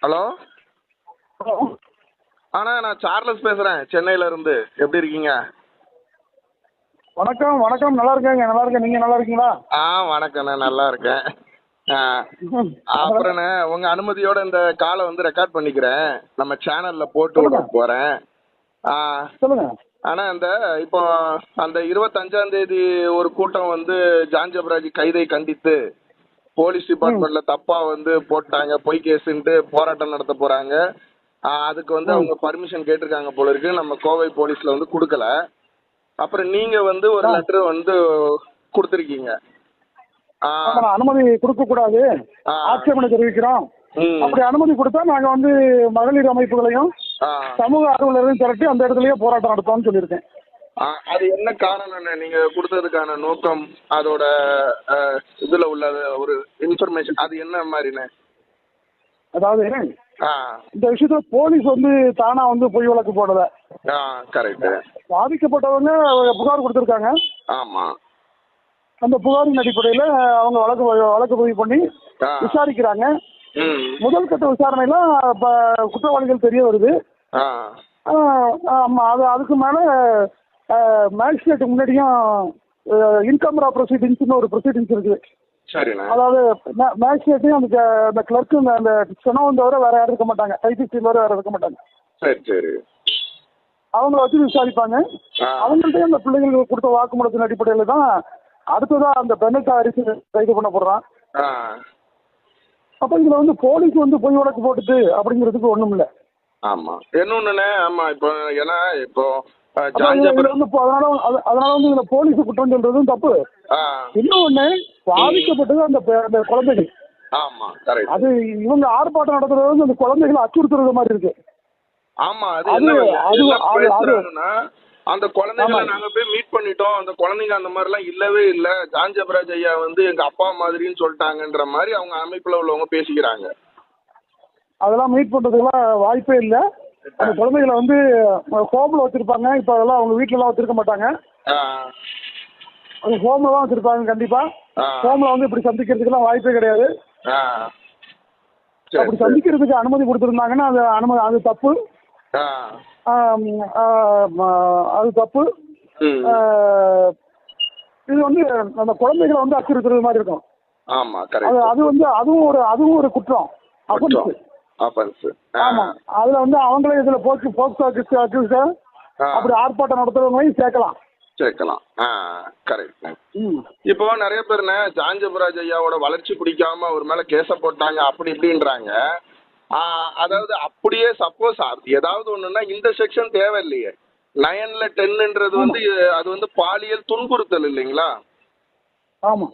Hello hello. அண்ணா, நான் Charles பேசுகிறேன் சென்னையிலேருந்து. எப்படி இருக்கீங்க? வணக்கம் வணக்கம். நல்லா இருக்கேங்க, நல்லா இருக்கேன். நீங்கள் நல்லா இருக்கீங்களா? வணக்கண்ணே, நல்லா இருக்கேன். அப்புறண்ணே, உங்கள் அனுமதியோட இந்த காலை வந்து ரெக்கார்ட் பண்ணிக்கிறேன். நம்ம சேனலில் போட்டு விட சொல்லுங்க போகிறேன். சொல்லுங்க. ஆனால் இப்போ அந்த 25ஆம் தேதி ஒரு கூட்டம் வந்து ஜான் ஜெபராஜ் கைதை கண்டித்து போலீஸ் டிபார்ட்மெண்ட்ல தப்பா வந்து போட்டாங்க, பொய் கேஸுன்ட்டு போராட்டம் நடத்த போறாங்க. அதுக்கு வந்து அவங்க பர்மிஷன் கேட்டிருக்காங்க போல இருக்கு. நம்ம கோவை போலீஸ்ல வந்து கொடுக்கல. அப்புறம் நீங்க வந்து ஒரு லெட்டர் வந்து கொடுத்துருக்கீங்க. அனுமதி கொடுக்க கூடாது, ஆட்சேபனை தெரிவிக்கிறோம். அப்படி அனுமதி கொடுத்தா நாங்க வந்து மகளிர் அமைப்புகளையும் சமூக ஆர்வலரையும் திரட்டி அந்த இடத்துலயே போராட்டம் நடத்தோம்னு சொல்லியிருக்கேன். அது என்ன காரணம்? நீங்க கொடுத்ததுக்கான நோக்கம், அதோட இதுல உள்ள ஒரு இன்ஃபர்மேஷன் அது என்ன மாதிரின்னு? அதாவது இந்த விஷயத்துல போலீஸ் வந்து தானா வந்து பொய் வழக்கு போடல. கரெக்ட். பாதிக்கப்பட்டவங்க புகார் கொடுத்திருக்காங்க. ஆமா. அந்த புகாரின் அடிப்படையில அவங்க வழக்கு பதிவு பண்ணி விசாரிக்கிறாங்க. முதல் கட்ட விசாரணையில குற்றவாளிகள் தெரிய வருது. ஆமா, அதுக்கு மேல மேஜிஸ்ட்ரேட் முன்னாடியும் இன்கேமரா ப்ரொசீடிங்ஸ்னு ஒரு ப்ரொசீடிங்ஸ் இருக்கு. அதாவது மேஜிஸ்ட்ரேட்டையும் அந்த கிளர்க்கு அந்த செனவும் தவிர வேற யாரும் இருக்க மாட்டாங்க, டைபிஸ்ட் தவிர வேற இருக்க மாட்டாங்க. அவங்கள வச்சு விசாரிப்பாங்க. அவங்கள்ட்ட அந்த பிள்ளைங்களுக்கு கொடுத்த வாக்குமூலத்தின் அடிப்படையில தான் அடுத்ததான் அந்த பெண்ணை அரிசி கைது பண்ண போடுறான். அப்ப இதுல வந்து போலீஸ் வந்து பொய் வழக்கு போட்டுட்டு அப்படிங்கிறதுக்கு ஒண்ணும் இல்ல. ஆமா, என்ன ஆமா. இப்போ ஏன்னா இப்போ அதனால வந்து இதுல போலீஸ் குற்றம் சொல்றதும் தப்பு. இன்னொன்னு, பாதிக்கப்பட்டது அந்த குழந்தைகள். ஆமா, கரெக்ட். அது இவங்க ஆர்ப்பாட்டம் நடத்துறது வந்து அந்த குழந்தைகளை அச்சுறுத்துறது மாதிரி இருக்கு. ஆமா, அந்த குழந்தைங்களை நாங்க போய் மீட் பண்ணிட்டோம். அந்த குழந்தைங்க அந்த மாதிரி எல்லாம் இல்லவே இல்ல. ஜான் ஜெபராஜ் ஐயா வந்து எங்க அப்பா மாதிரின்னு சொல்லிட்டாங்கன்ற மாதிரி அவங்க அமைப்புல உள்ளவங்க பேசிக்கிறாங்க. அதெல்லாம் மீட் பண்றதுக்கெல்லாம் வாய்ப்பே இல்ல. அந்த குழந்தைகளை வந்து ஹோம்ல வச்சிருப்பாங்க. இப்ப அதெல்லாம் அவங்க வீட்டுல எல்லாம் வச்சிருக்க மாட்டாங்க. அது ஹோம்ல தான் வச்சிருப்பாங்க. கண்டிப்பா ஹோம்ல வந்து இப்படி சந்திக்கிறதுக்கெல்லாம் வாய்ப்பே கிடையாது. அப்படி சந்திக்கிறதுக்கு அனுமதி கொடுத்திருந்தாங்கன்னா அது தப்பு. அது தப்பு. இது வந்து அந்த குழந்தைகளை வந்து அச்சுறுத்துறது மாதிரி இருக்கும். அது வந்து அதுவும் ஒரு குற்றம், அஃபென்ஸ். ஆமா, அதுல வந்து அவங்களே இதுல போக்சோ அப்படி ஆர்ப்பாட்டம் நடத்துறவங்களையும் சேர்க்கலாம். கரெக்ட். இப்போ நிறைய பேர் ஜான் ஜெபராஜ் ஐயாவோட வளர்ச்சி பிடிக்காம அவர் மேல கேஸ போட்டாங்க அப்படி இப்படின்றாங்க. அதாவது அப்படியே சப்போஸ் ஏதாவது ஒண்ணுன்னா இந்த செக்ஷன் தேவையில்லையே. 9ல 10ன்றது வந்து அது வந்து பாலியல் துன்புறுத்தல் இல்லைங்களா? ஆமா.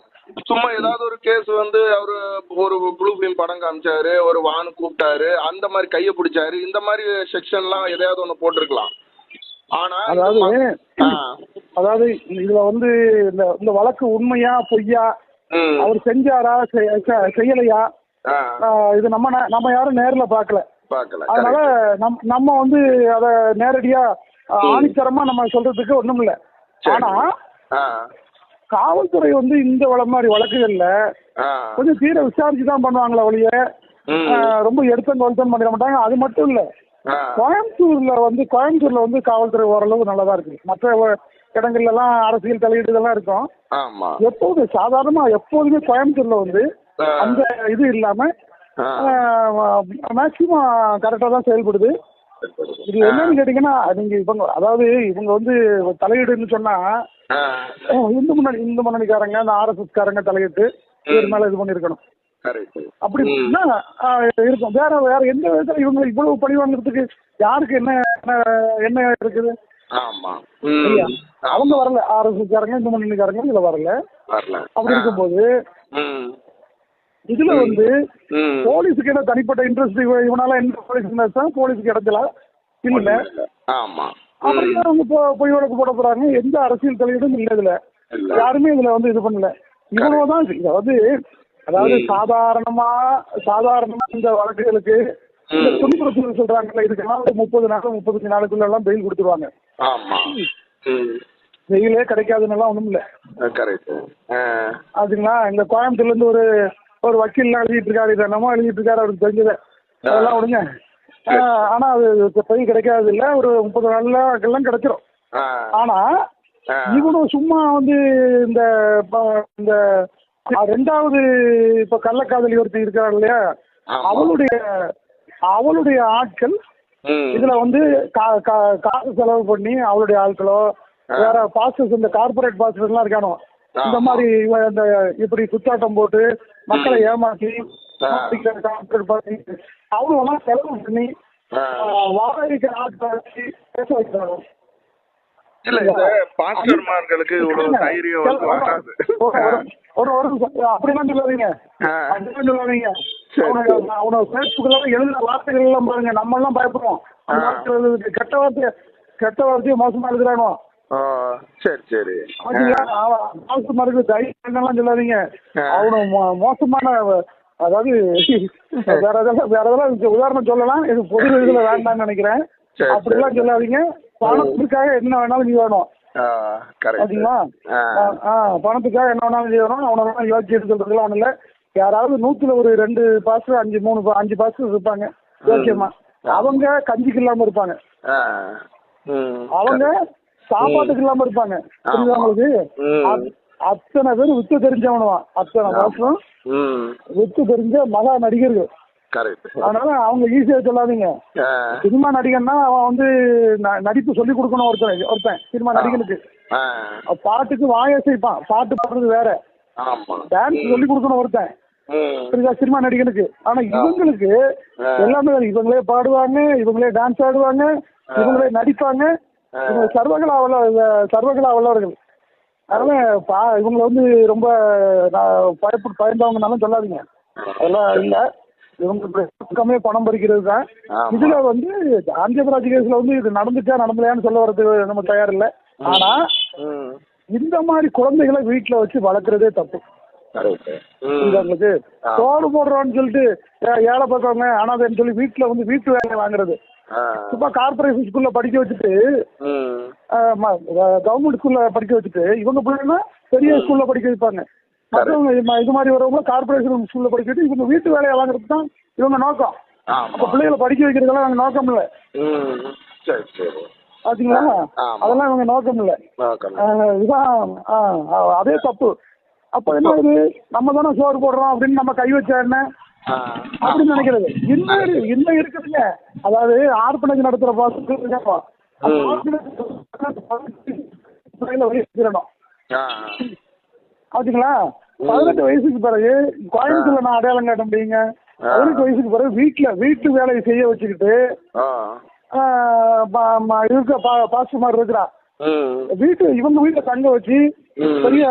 சும்மா ஏதாவது ஒரு கேஸ் வந்து அவரு ஒரு ப்ளூ ஃபிலிம் படம் காமிச்சாரு, ஒரு வான் கூப்பிட்டாரு, அந்த மாதிரி கைய பிடிச்சாரு, இந்த மாதிரி செக்ஷன்லாம் எதையாவது ஒண்ணு போட்டிருக்கலாம். ஆனா அதாவது இதுல வந்து இந்த வழக்கு உண்மையா பொய்யா, அவர் செஞ்சாரா செய்யலையா, இது நம்ம யாரும் நேர்ல பாக்கல. அதனால நம்ம வந்து அத நேரடியா ஆணித்தரமா நம்ம சொல்றதுக்கு ஒண்ணும் இல்ல. ஆனா காவல்துறை வந்து இந்த மாதிரி வழக்குகள்ல கொஞ்சம் தீர விசாரிச்சுதான் பண்ணுவாங்களா ஒழிய ரொம்ப எடுத்தம் கவுத்தம் பண்ணிட மாட்டாங்க. அது மட்டும் இல்ல, கோயம்புத்தூர்ல வந்து காவல்துறை ஓரளவு நல்லதா இருக்கு. மற்ற இடங்கள்ல எல்லாம் அரசியல் தலையீடுகள்லாம் இருக்கும். எப்போதுமே கோயம்புத்தூர்ல வந்து அந்த இது இல்லாம மேக்சிமம் கரெக்டா தான் செயல்படுது. இது என்னன்னு கேட்டீங்கன்னா, நீங்க இவங்க வந்து தலையீடுன்னு சொன்னா இந்து முன்னணிக்காரங்க, அந்த RSS காரங்க தலையிட்டு இவர் மேல இது பண்ணிருக்கணும். அப்படி இருக்கும். வேற எந்த விதத்துல இவங்க இவ்வளவு பழி வாங்குறதுக்கு யாருக்கு என்ன இருக்குது? அவங்க வரல, RSS காரங்க, இந்து முன்னணிக்காரங்க இதுல வரல. அப்படி இருக்கும்போது இதுல வந்து போலீஸுக்கு என்ன தனிப்பட்ட இன்ட்ரெஸ்ட், இவனால என்ன போலீஸுக்கு இடத்துல இல்ல. அப்படியே அவங்க பொய் வழக்கு போட போறாங்க. எந்த அரசியல் தலையீடும் இல்ல இதுல. யாருமே இதுல வந்து இது பண்ணல. இவ்வளவுதான். அதாவது சாதாரணமா இந்த வழக்குகளுக்கு இந்த துன்புறுத்தல் சொல்றாங்கல்ல, இதுக்கெல்லாம் 30 நாள் 35 நாளுக்குள்ள எல்லாம் பெயில் கொடுத்துருவாங்க. வெயிலே கிடைக்காதுன்னு ஒண்ணும் இல்ல. அதுங்களா, இந்த கோயம்புத்தூர்ல இருந்து ஒரு வக்கீல் எழுதிட்டு இருக்காரு, இதை என்னமோ எழுதிட்டு இருக்காரு, அவருக்கு தெரிஞ்சதை அதெல்லாம் விடுங்க. ஆனா அது பெய் கிடைக்காது இல்ல, ஒரு 30 நாள்லாம் கிடைச்சிரும். ஆனா இவனும் சும்மா வந்து இந்த இந்த ரெண்டாவது இப்ப கள்ளக்காதலி ஒருத்தர் இருக்காரு இல்லையா, அவளுடைய ஆட்கள் இதுல வந்து காசு செலவு பண்ணி அவளுடைய ஆட்களோ வேற பாஸ்டர்ஸ், இந்த கார்பரேட் பாஸ்டர்ஸ் எல்லாம் இருக்கானோ, இந்த மாதிரி இந்த இப்படி குத்தாட்டம் போட்டு மக்களை ஏமாற்றி அவங்களெல்லாம் செலவு பண்ணி வாடகைக்கு ஆட்களை பேச வைக்கிறாங்க. இல்ல இந்த பாஸ்டர்மார்களுக்கு இவ்வளவு தைரியம் வராது. அப்படிலாம் சொல்லாதீங்க, அப்படிலாம் சொல்லாதீங்க. அவனோட பேஸ்புக்ல எழுதுற வார்த்தைகள் எல்லாம் பாருங்க, நம்ம எல்லாம் பயப்படுவோம். கெட்ட வார்த்தையை மோசமா எழுதுறானோ. சரி சரி. பாஸ்டர்மாருக்கு தைரியம் சொல்லாதீங்க. அவனு மோசமான, அதாவது வேற ஏதாவது உதாரணம் சொல்லலாம், இது பொது இதுல வேண்டாம்னு நினைக்கிறேன். அப்படிலாம் சொல்லாதீங்க. பணத்துக்காக என்ன வேணாலும் நீ வேணும், ஓகேங்களா? பணத்துக்காக என்ன வேணாலும் நீ வேணும். அவனை யோசிச்சு சொல்றதுலாம் ஒண்ணு இல்ல. யாராவது 100ல ஒரு 2 பாஸ்டர் 5 பாஸ்டர் இருப்பாங்க ஓகேமா, அவங்க கஞ்சிக்கு இல்லாம இருப்பாங்க, அவங்க சாப்பாட்டுக்கு இல்லாம இருப்பாங்க. புரியுதா உங்களுக்கு? அத்தனை பேர் வித்து தெரிஞ்சவனுவான், அத்தனை பாஸ்டரும் வித்து தெரிஞ்ச மகா நடிகர்கள். அதனால அவங்க ஈஸியா சொல்லாதீங்க. சினிமா நடிகன்னா அவன் வந்து நடிப்பு சொல்லி கொடுக்கணும். ஒருத்தன் சினிமா நடிகனுக்கு பாட்டுக்கு வாயசைப்பான், பாட்டு பாடுறது வேற, டான்ஸ் சொல்லி கொடுக்கணும் ஒருத்தன், புரியுதா, சினிமா நடிகனுக்கு. ஆனா இவங்களுக்கு எல்லாமே இவங்களே பாடுவாங்க, இவங்களே டான்ஸ் ஆடுவாங்க, இவங்களே நடிப்பாங்க, இவங்க சர்வகலா வல்லவர்கள். அதனால இவங்களை வந்து ரொம்ப பயந்தவங்கனாலும் சொல்லாதீங்க. அதெல்லாம் இல்ல, இவங்க பக்கமே பணம் பறிக்கிறது தான். இதுல வந்து ஆந்திரபிரதேச கேஸ்ல வந்து இது நடந்துச்சா நடந்தலையான்னு சொல்ல வரது நம்ம தயார் இல்லை. ஆனா இந்த மாதிரி குழந்தைகளை வீட்டுல வச்சு வளர்க்கறதே தப்பு. உங்களுக்கு சோறு போடுறோம்னு சொல்லிட்டு ஏழை பக்கவங்க அனாதைன்னு சொல்லி வீட்டுல வந்து வீட்டு வேலையை வாங்குறது, சும்மா கார்பரேஷன் ஸ்கூல்ல படிக்க வச்சுட்டு, கவர்மெண்ட் ஸ்கூல்ல படிக்க வச்சுட்டு, இவங்க பிள்ளைங்கன்னா பெரிய ஸ்கூல்ல படிக்க வைப்பாங்க. மற்றவங்க இது மாதிரி வரவங்க கார்பரேஷன் ஸ்கூல்ல படிச்சுட்டு இவங்க வீட்டு வேலையை வாங்குறது தான் இவங்க நோக்கம். அப்ப பிள்ளைகளை படிக்க வைக்கிறதெல்லாம் அவங்க நோக்கம் இல்லை, பாத்தீங்களா? அதெல்லாம் இவங்க நோக்கம் இல்லை, இதுதான். அதே தப்பு. அப்ப என்ன ஆகுது, நம்ம தானே சோறு போடுறோம் அப்படின்னு நம்ம கை வச்சா என்ன அப்படின்னு நினைக்கிறது. இன்னும் இருக்குதுங்க. அதாவது ஆர்பனேஜ் நடத்துற பாத்தீங்களா? 18 வயசுக்கு பிறகு கோயம்புத்தூர்ல நான் அடையாளம் காட்ட முடியுங்க. 18 வயசுக்கு பிறகு வீட்டு வேலையை செய்ய வச்சுக்கிட்டு பாஸ்டர்மார் இருக்கிறா, இவங்க வீட்டுல தங்க வச்சு பெரிய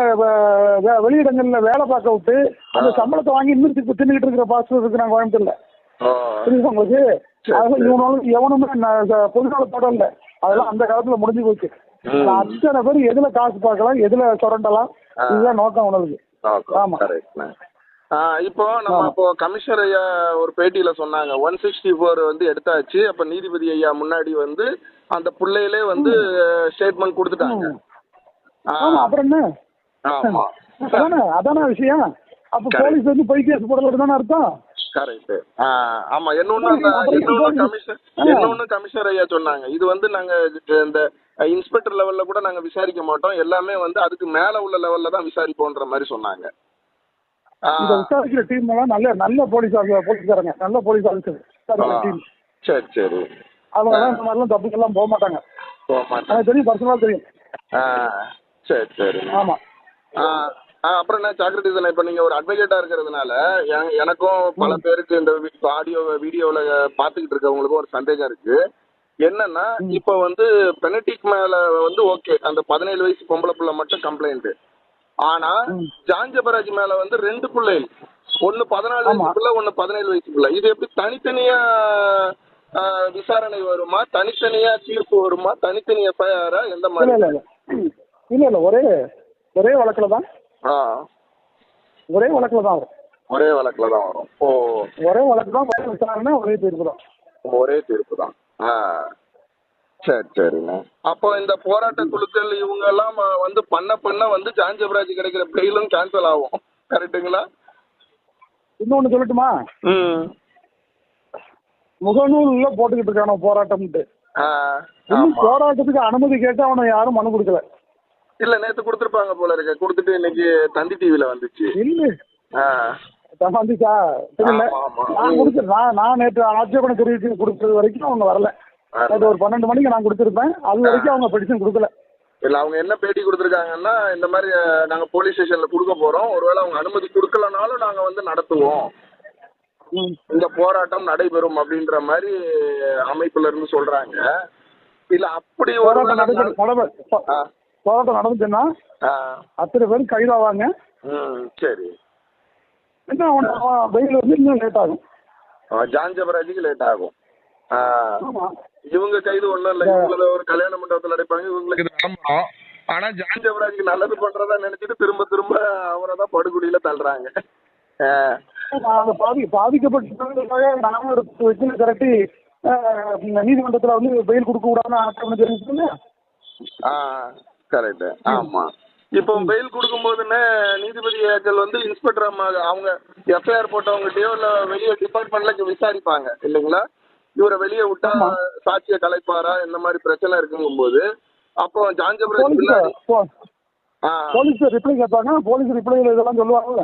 வெளியிடங்கள்ல வேலை பார்க்க விட்டு அந்த சம்பளத்தை வாங்கி இன்னும் தின்னுகிட்டு இருக்கிற பாஸ்டர் இருக்கிறாங்க கோயம்புத்தூர்ல. புரியுது உங்களுக்கு? அதெல்லாம் எவனுமே பொதுநலத்தோட இல்ல, அதெல்லாம் அந்த காலத்துல முடிஞ்சு போச்சு. அத்தனை பேர் எதுல காசு பார்க்கலாம், எதுல சுரண்டலாம், இதுதான் நோக்கம் உணவுக்கு. ஆமா. இப்போ நம்ம கமிஷனர் ஐயா ஒரு பேட்டியில சொன்னாங்க 164 வந்து எடுத்தாச்சு. அப்ப நீதிபதி ஐயா முன்னாடி வந்து அந்த பிள்ளையிலே வந்து ஸ்டேட்மெண்ட் கொடுத்துட்டாங்க. அப்புறம் என்ன, அதான விஷயம். அப்ப போலீஸ் வந்து பொய் கேஸ் போடல தானே அர்த்தம். கரெக்ட். ஆமா. இன்னொன்னு கமிஷனர் ஐயா சொன்னாங்க, இது வந்து நாங்க இந்த இன்ஸ்பெக்டர் லெவல்ல கூட நாங்க விசாரிக்க மாட்டோம், எல்லாமே வந்து அதுக்கு மேல உள்ள லெவல்ல தான் விசாரிப்போன்ற மாதிரி சொன்னாங்க. இத விசாரிக்கிற டீம் எல்லாம் நல்ல போலீஸ்காரங்க, நல்ல போலீஸ் ஆஃபீஸர் டீம். சரி சரி. அவங்க எல்லாம் இந்த மாதிரிலாம் தப்புக்கெல்லாம் போக மாட்டாங்க, எனக்கு தெரியும், பர்சனலா தெரியும். சரி சரி. ஆமா. அப்புறம் என்ன சாக்ரட்டிஸ், இப்ப நீங்க ஒரு அட்வொகேட்டா இருக்கிறதுனால எனக்கும் பல பேருக்கு இந்த ஆடியோ வீடியோல பாத்துக்கிட்டு இருக்கவங்களுக்கும் ஒரு சந்தேகம் இருக்கு. என்னன்னா, இப்ப வந்து பெனடிக் மேல வந்து ஓகே, அந்த 17 வயசு பொம்பளை பிள்ளை மட்டும் கம்ப்ளைண்ட். ஆனா ஜான்ஜபராஜ் மேல வந்து 2 பிள்ளை, ஒன்னு 14 வயசு பிள்ளை, ஒன்னு 17 வயசு பிள்ளை. இது எப்படி தனித்தனியா விசாரணை வருமா, தனித்தனியா தீர்ப்பு வருமா, தனித்தனி எஃப்ஐஆரா, எந்த மாதிரி? இல்ல ஒரே வழக்குல தான். ஒரே வழக்குல தான் வரும். ஒரே வழக்குல தான் வரும். ஓ, ஒரே வழக்கு தான், ஒரே விசாரணை, ஒரே தீர்ப்பு தான். ஒரே தீர்ப்பு தான். சரி சரிங்க. அப்போ இந்த போராட்ட குழுக்கள் இவங்க எல்லாம் வந்து பண்ண வந்து ஜான்ஜபராஜ் கிடைக்கிற பெயிலும் கேன்சல் ஆகும், கரெக்டுங்களா? இன்னொன்னு சொல்லட்டுமா? முகநூல்ல போட்டுக்கிட்டு இருக்கானோ போராட்டம்ட்டு. ஆ, இன்னும் ஆமா. போராட்டத்துக்கு அனுமதி கேட்டு அவனை யாரும் மனு கொடுக்கல. இல்ல நேத்து கொடுத்துருப்பாங்க போல இருக்கு. கொடுத்துட்டு இன்னைக்கு தந்தி டிவில வந்துச்சு. இல்ல ஆ, வந்துச்சா தெரியல. ஆமா, ஆமா. நான் கொடுத்துருந்தேன். நான் நேற்று ஆட்சேபனை தெரிவித்து கொடுத்தது வரைக்கும் அவங்க வரல. நேற்று ஒரு 12 மணிக்கு நான் கொடுத்துருப்பேன். அது வரைக்கும் அவங்க பெடிஷன் கொடுக்கல. இல்ல அவங்க என்ன பேட்டி கொடுத்துருக்காங்கன்னா, இந்த மாதிரி நாங்க போலீஸ் ஸ்டேஷன்ல கொடுக்க போறோம். ஒருவேளை அவங்க அனுமதி கொடுக்கலனாலும் நாங்க வந்து நடத்துவோம், இந்த போராட்டம் நடைபெறும் அப்படின்ற மாதிரி அமைப்புல இருந்து சொல்றாங்க. இல்ல அப்படி ஒரு போராட்டம் நடந்துச்சுன்னா அத்தனை பேரும் கைதாவாங்க. சரி. என்ன வெயில் வந்து இன்னும் லேட் ஆகும். ஜான் ஜெபராஜுக்கு லேட் ஆகும். இவங்க கைது ஒண்ணும் இல்ல. இவங்கள ஒரு கல்யாண மண்டபத்தில் அடைப்பாங்க. இவங்களுக்கு விளம்பரம். ஆனா ஜான் ஜெபராஜுக்கு நல்லது பண்றதா நினைச்சிட்டு திரும்ப திரும்ப அவரை தான் படுகொலியில தள்ளுறாங்க. பாதிக்கப்பட்ட நானும் வச்சு திரட்டி நீதிமன்றத்துல வந்து பெயில் கொடுக்க கூடாதுன்னு தெரிவிச்சுங்க. கரெக்ட். ஆமா. இப்போ பெயில் கொடுக்கும்போதுன்னு நீதிபதிகள் வந்து இன்ஸ்பெக்டர் அவங்க எஃப்ஐஆர் போட்டவங்ககிட்டயோ இல்ல வெளியே டிபார்ட்மெண்ட்ல விசாரிப்பாங்க இல்லைங்களா? இவரை வெளியே விட்டா சாட்சியை கலைப்பாரா, இந்த மாதிரி பிரச்சனை இருக்குங்கும் போது அப்போ ஜான் ஜெபராஜ் போலீஸ் ரிப்ளை கேட்பாங்க. போலீஸ் ரிப்ளை இதெல்லாம் சொல்லுவாங்கல்ல,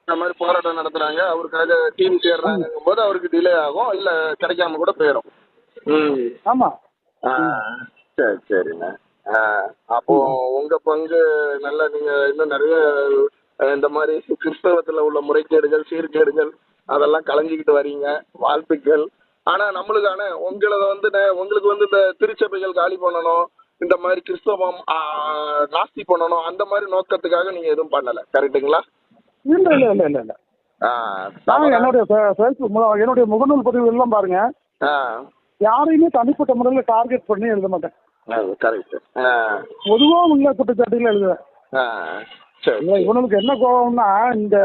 இந்த மாதிரி போராட்டம் நடத்துறாங்க, அவருக்காக டீம் சேர்றாங்கும் போது அவருக்கு டிலே ஆகும், இல்ல கிடைக்காம கூட போயிடும். ஆமா. சரி சரிண்ணா. அப்போ உங்க பங்கு நல்லா, நீங்க இன்னும் நிறைய இந்த மாதிரி கிறிஸ்தவத்துல உள்ள முறைகேடுகள் சீர்கேடுகள் அதெல்லாம் கலைஞ்சிக்கிட்டு வரீங்க. வாழ்த்துக்கள். ஆனா நம்மளுக்கான உங்களை வந்து உங்களுக்கு வந்து இந்த திருச்சபைகள் காலி பண்ணணும், இந்த மாதிரி கிறிஸ்தவம் நாஸ்தி பண்ணணும், அந்த மாதிரி நோக்கத்துக்காக நீங்க எதுவும் பண்ணல, கரெக்டுங்களா? இல்ல இல்ல இல்ல இல்ல இல்ல. என்னுடைய முகநூல் பதிவு எல்லாம் பாருங்க, யாரையுமே தனிப்பட்ட முறையில் டார்கெட் பண்ணி எழுத மாட்டேன். பொதுவா உள்ள குற்றச்சாட்டுகள் எழுதுவேன். இவனுக்கு என்ன கோபம்னா, இந்த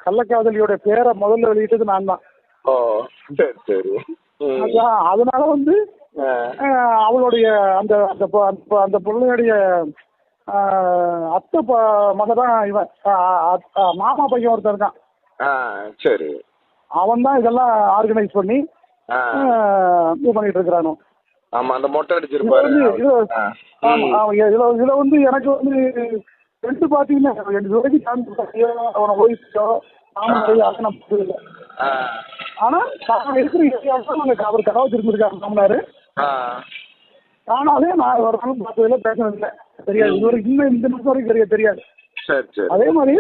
கள்ளக்காதலியோட பேரை முதல்ல வெளியிட்டது நான் தான். அதனால வந்து அவளுடைய அந்த அந்த பொண்ணுடைய அத்தை மகதான் இவன், மாமா பையன் ஒருத்தர் இருக்கான். சரி. அவன் தான் இதெல்லாம் ஆர்கனைஸ் பண்ணி இது பண்ணிட்டு இருக்கிறானோ. ஆமா, அந்த மொட்டை அடிச்சிருப்பாரு. இதுல வந்து எனக்கு வந்து ரெண்டு பாத்தீங்கன்னா அவனை ஓய்ச்சோ இல்லை. ஆனா நான் இருக்கிற அவர் கடவை திரும்பிருக்காரு மாமனாரு. ஆனாலே நான் ஒரு நாளும் பார்த்ததில்ல, பேசினதில்லை, தெரியாது. இது வரைக்கும் இன்னும் இந்த நிமிஷம் வரைக்கும் தெரியாது. அதே மாதிரி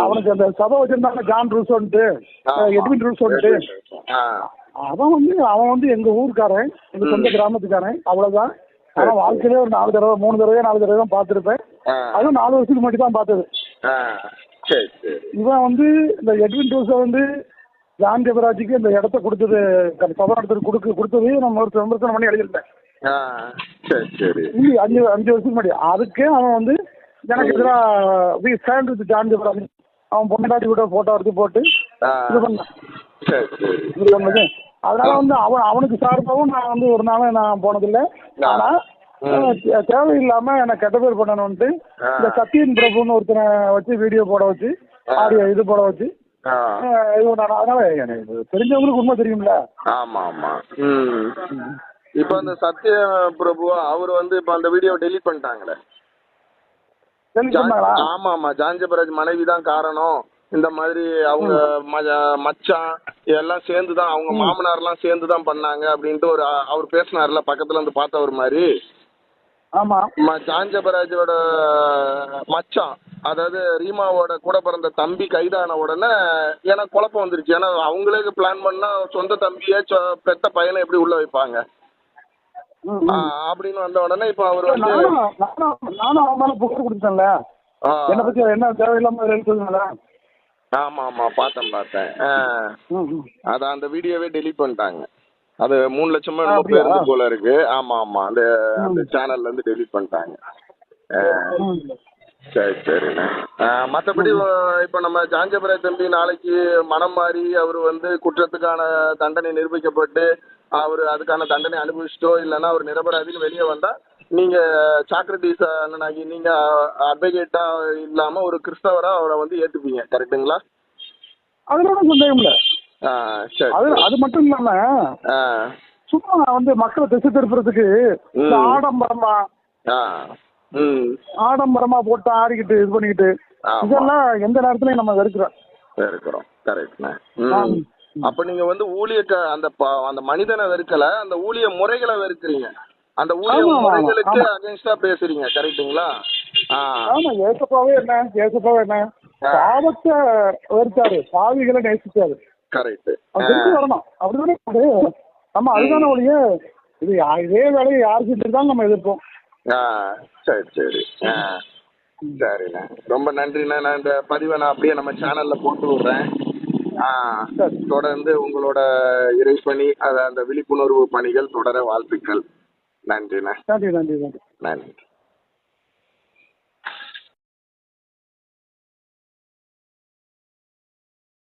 அவனுக்கு அந்த சபை வச்சிருந்தாங்க, ஜான் ரூசோன்ட்டு, எட்வின் ரூசோன்ட்டு. அவன் வந்து எங்க ஊருக்காரன், எங்க சொந்த கிராமத்துக்காரன், அவ்வளவுதான். ஆனா வாழ்க்கையிலே ஒரு 4 தடவை 3 தடவை தான் பார்த்துருப்பேன். அதுவும் 4 வருஷத்துக்கு மட்டும் தான் பார்த்தது. இவன் வந்து இந்த எட்வின் ரூசோ வந்து ஜான் ஜெபராஜுக்கு இந்த இடத்த கொடுத்தது, சபை நடத்துறது கொடுத்தது நம்ம ஒரு விமர்சனம் பண்ணி எழுதிருந்தேன். 5 வருஷத்துக்கு முன்னாடி. அதுக்கே அவன் வந்து எனக்கு எதிராக ஜான் ஜெபராஜ் அவன் பொண்டாட்டி கூட போட்டோ எடுத்து போட்டு இது பண்ணான். அதனால வந்து அவனுக்கு சார்பாகவும் நான் வந்து ஒரு நாளும் நான் போனதில்லை. ஆனா தேவையில்லாம எனக்கு கெட்ட பேர் பண்ணணும்ட்டு இந்த சத்யன் பிரபுன்னு ஒருத்தனை வச்சு வீடியோ போட வச்சு, ஆடியோ இது போட வச்சு, அதனால எனக்கு தெரிஞ்சவங்களுக்கு உண்மை தெரியும்ல. ஆமா ஆமா. இப்ப அந்த சத்ய பிரபு அவர் வந்து இப்ப அந்த வீடியோ டெலீட் பண்ணிட்டாங்களே. ஆமா ஆமா. ஜான் ஜெபராஜ் மனைவி தான் காரணம், இந்த மாதிரி அவங்க மச்சான் எல்லாம் சேர்ந்துதான், அவங்க மாமனார் எல்லாம் சேர்ந்துதான் பண்ணாங்க அப்படின்ட்டு ஒரு அவர் பேசினார்ல, பக்கத்துல இருந்து பார்த்தவர் மாதிரி. ஆமா. ஜான் ஜெபராஜோட மச்சான், அதாவது ரீமாவோட கூட பிறந்த தம்பி கைதான உடனே எனக்கு குழப்பம் வந்துருச்சு. ஏன்னா அவங்களுக்கு பிளான் பண்ணா சொந்த தம்பிய பெத்த பையனை எப்படி உள்ள வைப்பாங்க அப்படின்னு வந்த உடனே இப்ப அவர் வந்து நானும் அவன் மேல புகார் கொடுத்தேன்ல, என்ன பத்தி என்ன தேவையில்லாம எழுதுனால. ஆமா ஆமா, பார்த்தேன். அதான் அந்த வீடியோவே டெலீட் பண்ணிட்டாங்க. அது 3 லட்சமா பேர் போல இருக்கு. ஆமா ஆமா, அந்த சேனல்ல இருந்து டெலீட் பண்ணிட்டாங்க. சரிண்ணே. மற்றபடி இப்ப நம்ம ஜான் ஜெபராஜ் தம்பி நாளைக்கு மனம் மாறி அவர் வந்து குற்றத்துக்கான தண்டனை நிரூபிக்கப்பட்டு அவர் அதுக்கான தண்டனை அனுபவிச்சிட்டோ இல்லைன்னா அவர் நிரபராதின்னு வெளியே வந்தா, நீங்க சாக்ரட்டிஸ் அண்ணனாகி நீங்க அட்வொகேட்டா இல்லாம ஒரு கிறிஸ்தவரா அவரை வந்து ஏத்துப்பீங்க, கரெக்டுங்களா? அதனால சந்தேகம் இல்ல. சரி. அது மட்டும் இல்லாம சும்மா வந்து மக்களை திசை திருப்புறதுக்கு இந்த ஆடம்பரமா போட்டு ஆடிக்கிட்டு இது பண்ணிக்கிட்டு இதெல்லாம் எந்த நேரத்துலயும் நம்ம வெறுக்கிறோம். கரெக்ட்ண்ணே. அப்ப நீங்க வந்து அந்த மனிதனை வெறுக்கல, அந்த ஊழிய முறைகளை வெறுக்கிறீங்க. அந்த ஊழிய முறைகளுக்கு அகைன்ஸ்டா பேசுறீங்க. கரெக்ட்டுங்களா? ஆமா. ஏசப்பாவே என்ன பாவத்தை வெறுத்தாரு, பாவிகளை நேசிச்சாரு. கரெக்ட். வரணும் அப்படிதானே. நம்ம அதுதான ஒழிய இது இதே வேலையை யாருக்கு இருந்தாலும் நம்ம எதிர்ப்போம். சரி சரி. சரிண்ணே, ரொம்ப நன்றிண்ணே. நான் இந்த பதிவை அப்படியே நம்ம சேனல்ல போட்டு விடுறேன். தொடர்ந்து உங்களோட இறைப்பணி அந்த விழிப்புணர்வு பணிகள் தொடர வாழ்த்துக்கள். நன்றிண்ணே. நன்றி. நன்றி.